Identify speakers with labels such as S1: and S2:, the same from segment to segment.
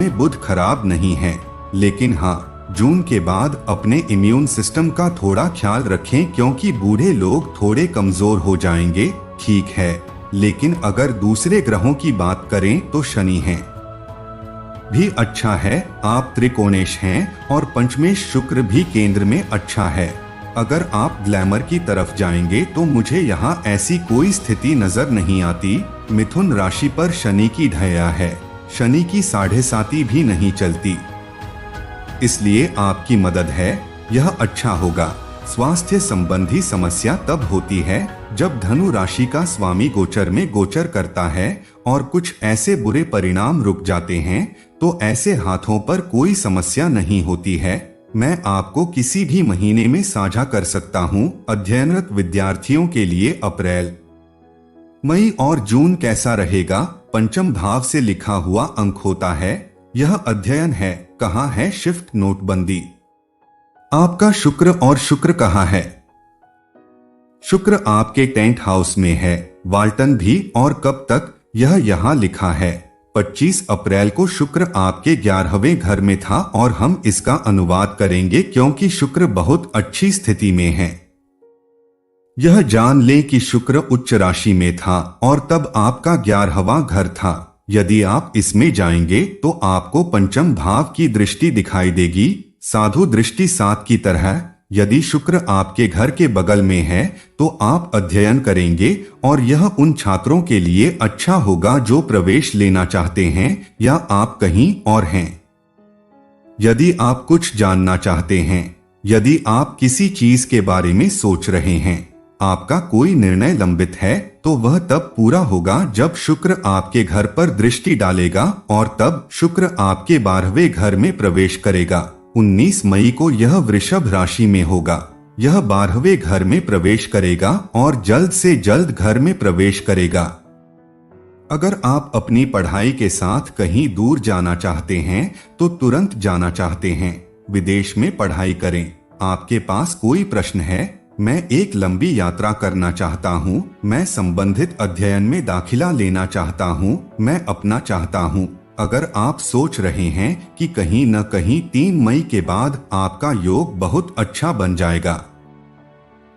S1: में बुध खराब नहीं है, लेकिन हाँ, जून के बाद अपने इम्यून सिस्टम का थोड़ा ख्याल रखें क्योंकि बूढ़े लोग थोड़े कमजोर हो जाएंगे। ठीक है, लेकिन अगर दूसरे ग्रहों की बात करें तो शनि है भी अच्छा है, आप त्रिकोणेश हैं और पंचमेश शुक्र भी केंद्र में अच्छा है। अगर आप ग्लैमर की तरफ जाएंगे तो मुझे यहाँ ऐसी कोई स्थिति नजर नहीं आती। मिथुन राशि पर शनि की ढैया है, शनि की 7.5 भी नहीं चलती, इसलिए आपकी मदद है, यह अच्छा होगा। स्वास्थ्य संबंधी समस्या तब होती है जब धनु राशि का स्वामी गोचर में गोचर करता है और कुछ ऐसे बुरे परिणाम रुक जाते हैं, तो ऐसे हाथों पर कोई समस्या नहीं होती है। मैं आपको किसी भी महीने में साझा कर सकता हूँ। अध्ययनरत विद्यार्थियों के लिए अप्रैल, मई और जून कैसा रहेगा, पंचम भाव से लिखा हुआ अंक होता है। यह अध्ययन है। कहाँ है शिफ्ट नोटबंदी? आपका शुक्र, और शुक्र कहाँ है? शुक्र आपके 10th हाउस में है, वाल्टन भी। और कब तक? यह यहाँ लिखा है 25 अप्रैल को शुक्र आपके 11वें घर में था, और हम इसका अनुवाद करेंगे क्योंकि शुक्र बहुत अच्छी स्थिति में है। यह जान लें कि शुक्र उच्च राशि में था और तब आपका 11वां घर था। यदि आप इसमें जाएंगे तो आपको पंचम भाव की दृष्टि दिखाई देगी, साधु दृष्टि 7 की तरह। यदि शुक्र आपके घर के बगल में है तो आप अध्ययन करेंगे, और यह उन छात्रों के लिए अच्छा होगा जो प्रवेश लेना चाहते हैं या आप कहीं और हैं। यदि आप कुछ जानना चाहते हैं, यदि आप किसी चीज के बारे में सोच रहे हैं, आपका कोई निर्णय लंबित है, तो वह तब पूरा होगा जब शुक्र आपके घर पर दृष्टि डालेगा, और तब शुक्र आपके 12वें घर में प्रवेश करेगा। 19 मई को यह वृषभ राशि में होगा। यह 12वें घर में प्रवेश करेगा और जल्द से जल्द घर में प्रवेश करेगा। अगर आप अपनी पढ़ाई के साथ कहीं दूर जाना चाहते हैं तो तुरंत जाना चाहते हैं, विदेश में पढ़ाई करें। आपके पास कोई प्रश्न है? मैं एक लंबी यात्रा करना चाहता हूँ, मैं संबंधित अध्ययन में दाखिला लेना चाहता हूँ, मैं अपना चाहता हूँ। अगर आप सोच रहे हैं कि कहीं न कहीं 3 मई के बाद आपका योग बहुत अच्छा बन जाएगा।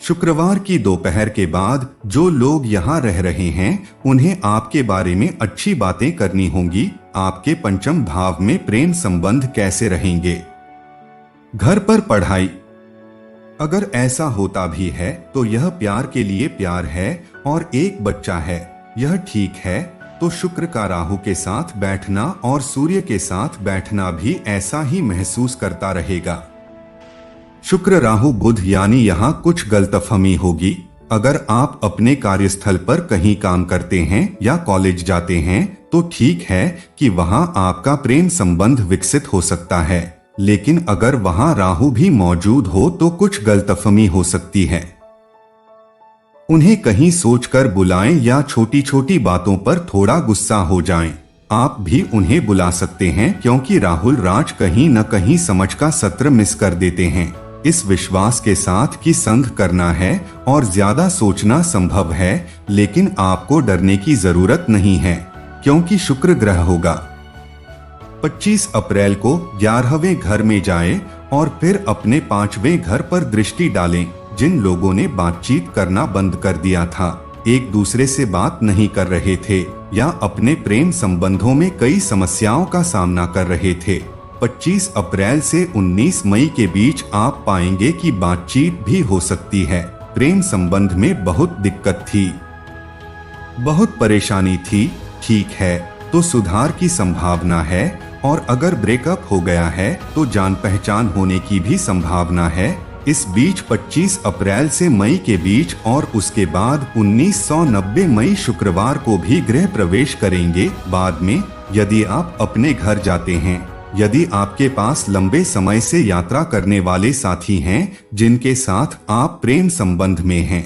S1: शुक्रवार की दोपहर के बाद जो लोग यहाँ रह रहे हैं उन्हें आपके बारे में अच्छी बातें करनी होंगी। आपके पंचम भाव में प्रेम संबंध कैसे रहेंगे? घर पर पढ़ाई, अगर ऐसा होता भी है तो यह प्यार के लिए प्यार है और एक बच्चा है, यह ठीक है। तो शुक्र का राहु के साथ बैठना और सूर्य के साथ बैठना भी ऐसा ही महसूस करता रहेगा। शुक्र राहु बुध, यानी यहाँ कुछ गलतफहमी होगी। अगर आप अपने कार्यस्थल पर कहीं काम करते हैं या कॉलेज जाते हैं तो ठीक है कि वहाँ आपका प्रेम संबंध विकसित हो सकता है, लेकिन अगर वहां राहु भी मौजूद हो तो कुछ गलतफहमी हो सकती है। उन्हें कहीं सोचकर बुलाएं या छोटी छोटी बातों पर थोड़ा गुस्सा हो जाएं। आप भी उन्हें बुला सकते हैं क्योंकि राहुल राज कहीं न कहीं समझ का सत्र मिस कर देते हैं। इस विश्वास के साथ कि संग करना है और ज्यादा सोचना संभव है, लेकिन आपको डरने की जरूरत नहीं है क्योंकि शुक्र ग्रह होगा। 25 अप्रैल को 11वें घर में जाएं और फिर अपने 5वें घर पर दृष्टि डालें। जिन लोगों ने बातचीत करना बंद कर दिया था, एक दूसरे से बात नहीं कर रहे थे या अपने प्रेम संबंधों में कई समस्याओं का सामना कर रहे थे, 25 अप्रैल से 19 मई के बीच आप पाएंगे कि बातचीत भी हो सकती है। प्रेम संबंध में बहुत दिक्कत थी, बहुत परेशानी थी, ठीक है, तो सुधार की संभावना है। और अगर ब्रेकअप हो गया है तो जान पहचान होने की भी संभावना है। इस बीच 25 अप्रैल से मई के बीच और उसके बाद 1990 मई शुक्रवार को भी गृह प्रवेश करेंगे। बाद में यदि आप अपने घर जाते हैं, यदि आपके पास लंबे समय से यात्रा करने वाले साथी हैं जिनके साथ आप प्रेम संबंध में हैं,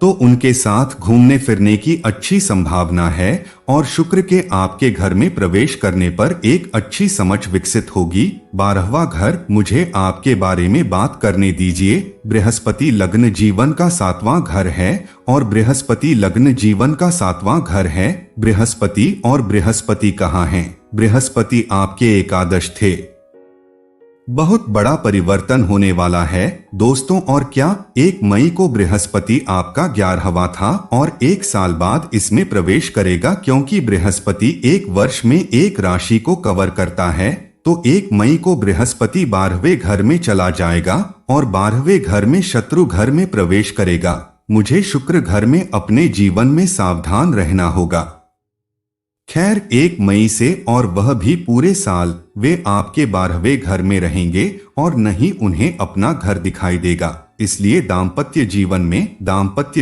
S1: तो उनके साथ घूमने फिरने की अच्छी संभावना है और शुक्र के आपके घर में प्रवेश करने पर एक अच्छी समझ विकसित होगी। 12वां घर, मुझे आपके बारे में बात करने दीजिए। बृहस्पति लग्न जीवन का 7वां घर है और बृहस्पति लग्न जीवन का 7वां घर है। बृहस्पति और बृहस्पति कहाँ हैं? बृहस्पति आपके एकादश थे। बहुत बड़ा परिवर्तन होने वाला है दोस्तों। और क्या 1 मई को बृहस्पति आपका 11वां था और 1 साल बाद इसमें प्रवेश करेगा, क्योंकि बृहस्पति 1 वर्ष में एक राशि को कवर करता है। तो 1 मई को बृहस्पति 12वें घर में चला जाएगा और 12वें घर में शत्रु घर में प्रवेश करेगा। मुझे शुक्र घर में अपने जीवन में सावधान रहना होगा। खैर 1 मई से और वह भी पूरे साल वे आपके 12वें घर में रहेंगे और नहीं उन्हें अपना घर दिखाई देगा। इसलिए दाम्पत्य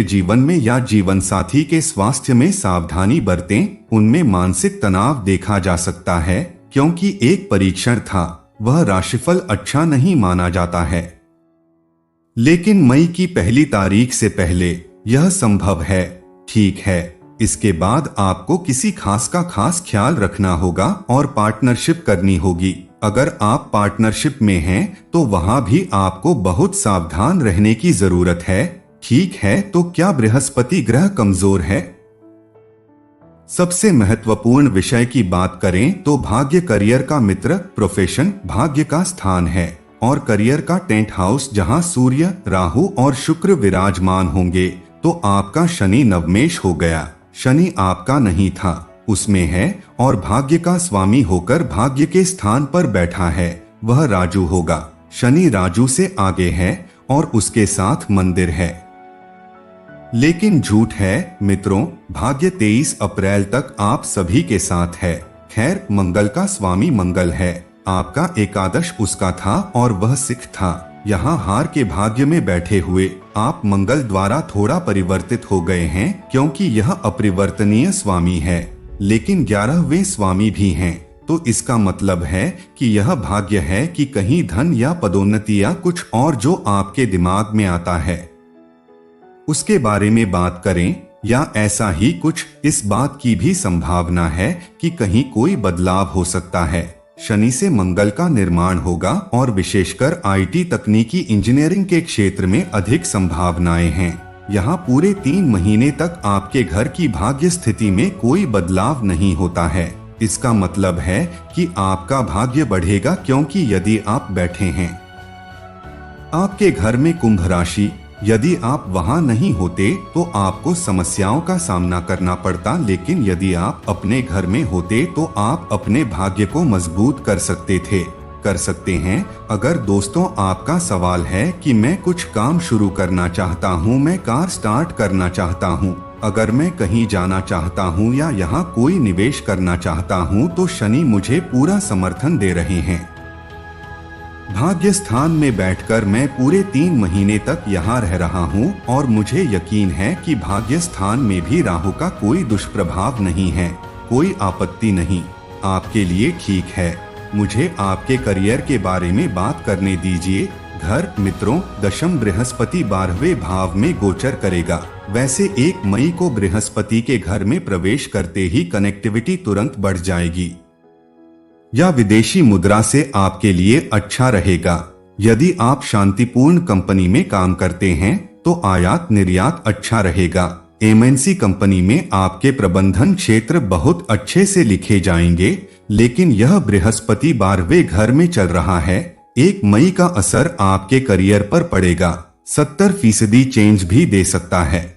S1: जीवन में या जीवन साथी के स्वास्थ्य में सावधानी बरतें। उनमें मानसिक तनाव देखा जा सकता है, क्योंकि एक परीक्षण था। वह राशिफल अच्छा नहीं माना जाता है, लेकिन मई की 1 तारीख से पहले यह संभव है। ठीक है, इसके बाद आपको किसी खास का खास ख्याल रखना होगा और पार्टनरशिप करनी होगी। अगर आप पार्टनरशिप में हैं तो वहां भी आपको बहुत सावधान रहने की जरूरत है। ठीक है, तो क्या बृहस्पति ग्रह कमजोर है? सबसे महत्वपूर्ण विषय की बात करें तो भाग्य करियर का मित्र, प्रोफेशन भाग्य का स्थान है और करियर का 10th हाउस जहां सूर्य, राहु और शुक्र विराजमान होंगे। तो आपका शनि नवमेश हो गया। शनि आपका नहीं था, उसमें है और भाग्य का स्वामी होकर भाग्य के स्थान पर बैठा है। वह राजू होगा। शनि राजू से आगे है और उसके साथ मंदिर है। लेकिन झूठ है मित्रों, भाग्य 23 अप्रैल तक आप सभी के साथ है। खैर, मंगल का स्वामी मंगल है। आपका एकादश उसका था और वह सिख था। यहाँ हार के भाग्य में बैठे हुए आप मंगल द्वारा थोड़ा परिवर्तित हो गए हैं, क्योंकि यह अपरिवर्तनीय स्वामी है, लेकिन 11वें स्वामी भी हैं। तो इसका मतलब है कि यह भाग्य है कि कहीं धन या पदोन्नति या कुछ और जो आपके दिमाग में आता है उसके बारे में बात करें, या ऐसा ही कुछ। इस बात की भी संभावना है कि कहीं कोई बदलाव हो सकता है। शनि से मंगल का निर्माण होगा और विशेषकर आईटी, तकनीकी, इंजीनियरिंग के क्षेत्र में अधिक संभावनाएं हैं। यहाँ पूरे 3 महीने तक आपके घर की भाग्य स्थिति में कोई बदलाव नहीं होता है। इसका मतलब है कि आपका भाग्य बढ़ेगा, क्योंकि यदि आप बैठे हैं आपके घर में कुंभ राशि, यदि आप वहां नहीं होते तो आपको समस्याओं का सामना करना पड़ता, लेकिन यदि आप अपने घर में होते तो आप अपने भाग्य को मजबूत कर सकते हैं। अगर दोस्तों आपका सवाल है कि मैं कुछ काम शुरू करना चाहता हूं, मैं कार स्टार्ट करना चाहता हूं, अगर मैं कहीं जाना चाहता हूं या यहाँ कोई निवेश करना चाहता हूं, तो शनि मुझे पूरा समर्थन दे रहे हैं। भाग्य स्थान में बैठकर मैं पूरे 3 महीने तक यहाँ रह रहा हूँ और मुझे यकीन है कि भाग्य स्थान में भी राहु का कोई दुष्प्रभाव नहीं है, कोई आपत्ति नहीं। आपके लिए ठीक है। मुझे आपके करियर के बारे में बात करने दीजिए। घर मित्रों, दशम बृहस्पति 12वें भाव में गोचर करेगा। वैसे 1 मई को बृहस्पति के घर में प्रवेश करते ही कनेक्टिविटी तुरंत बढ़ जाएगी। यह विदेशी मुद्रा से आपके लिए अच्छा रहेगा। यदि आप शांतिपूर्ण कंपनी में काम करते हैं तो आयात निर्यात अच्छा रहेगा। एमएनसी कंपनी में आपके प्रबंधन क्षेत्र बहुत अच्छे से लिखे जाएंगे, लेकिन यह बृहस्पति 12वें घर में चल रहा है। 1 मई का असर आपके करियर पर पड़ेगा। 70% चेंज भी दे सकता है।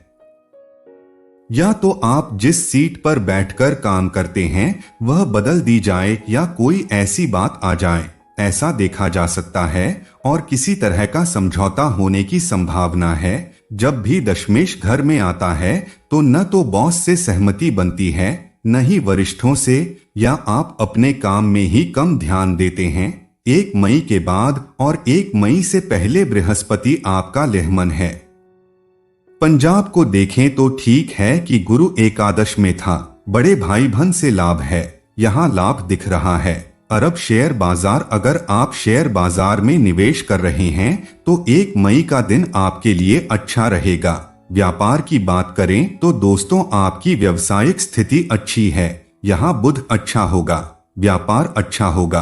S1: या तो आप जिस सीट पर बैठकर काम करते हैं वह बदल दी जाए या कोई ऐसी बात आ जाए, ऐसा देखा जा सकता है। और किसी तरह का समझौता होने की संभावना है। जब भी दशमेश घर में आता है तो न तो बॉस से सहमति बनती है, न ही वरिष्ठों से, या आप अपने काम में ही कम ध्यान देते हैं। 1 मई के बाद और 1 मई से पहले बृहस्पति आपका लेहमन है। पंजाब को देखें तो ठीक है कि गुरु एकादश में था। बड़े भाई बहन से लाभ है, यहाँ लाभ दिख रहा है। अरब शेयर बाजार, अगर आप शेयर बाजार में निवेश कर रहे हैं तो 1 मई का दिन आपके लिए अच्छा रहेगा। व्यापार की बात करें तो दोस्तों आपकी व्यावसायिक स्थिति अच्छी है। यहाँ बुध अच्छा होगा, व्यापार अच्छा होगा,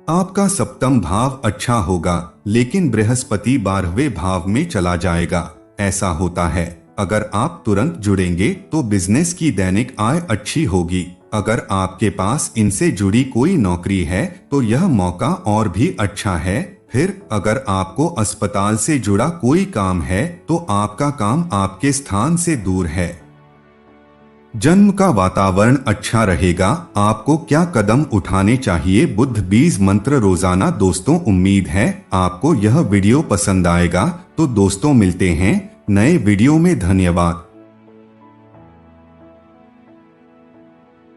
S1: आपका सप्तम भाव अच्छा होगा, लेकिन बृहस्पति 12वें भाव में चला जाएगा। ऐसा होता है। अगर आप तुरंत जुड़ेंगे तो बिजनेस की दैनिक आय अच्छी होगी। अगर आपके पास इनसे जुड़ी कोई नौकरी है तो यह मौका और भी अच्छा है। फिर अगर आपको अस्पताल से जुड़ा कोई काम है तो आपका काम आपके स्थान से दूर है। जन्म का वातावरण अच्छा रहेगा। आपको क्या कदम उठाने चाहिए? बुध बीज मंत्र रोजाना। दोस्तों, उम्मीद है आपको यह वीडियो पसंद आएगा। तो दोस्तों, मिलते हैं नए वीडियो में। धन्यवाद।